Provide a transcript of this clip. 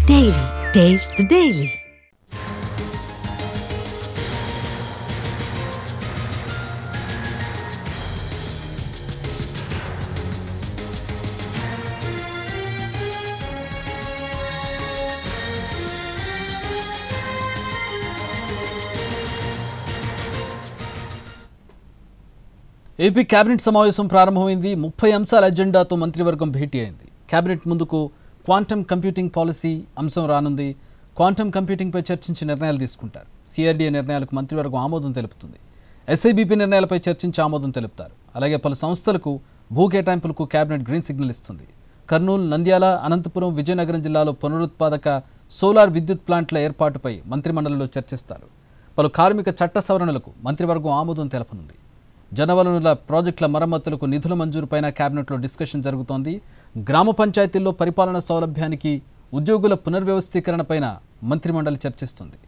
Daily. Taste the Daily. AP cabinet సమావేశం ప్రారంభమైంది. 30 అంశాల ఎజెండాతో మంత్రివర్గం భేటీ అయింది. కేబినెట్ ముందుకు క్వాంటమ్ కంప్యూటింగ్ పాలసీ అంశం రానుంది. క్వాంటమ్ కంప్యూటింగ్పై చర్చించి నిర్ణయాలు తీసుకుంటారు. సిఆర్డీఏ నిర్ణయాలకు మంత్రివర్గం ఆమోదం తెలుపుతుంది. ఎస్ఐబిపి నిర్ణయాలపై చర్చించి ఆమోదం తెలుపుతారు. అలాగే పలు సంస్థలకు భూ కేటాయింపులకు కేబినెట్ గ్రీన్ సిగ్నల్ ఇస్తుంది. కర్నూలు, నంద్యాల, అనంతపురం, విజయనగరం జిల్లాలో పునరుత్పాదక సోలార్ విద్యుత్ ప్లాంట్ల ఏర్పాటుపై మంత్రిమండలిలో చర్చిస్తారు. పలు కార్మిక చట్ట సవరణలకు మంత్రివర్గం ఆమోదం తెలపనుంది. జనవనరుల ప్రాజెక్టుల మరమ్మతులకు నిధుల మంజూరుపైన కేబినెట్లో డిస్కషన్ జరుగుతోంది. గ్రామ పంచాయతీల్లో పరిపాలన సౌలభ్యానికి ఉద్యోగుల పునర్వ్యవస్థీకరణపైన మంత్రిమండలి చర్చిస్తుంది.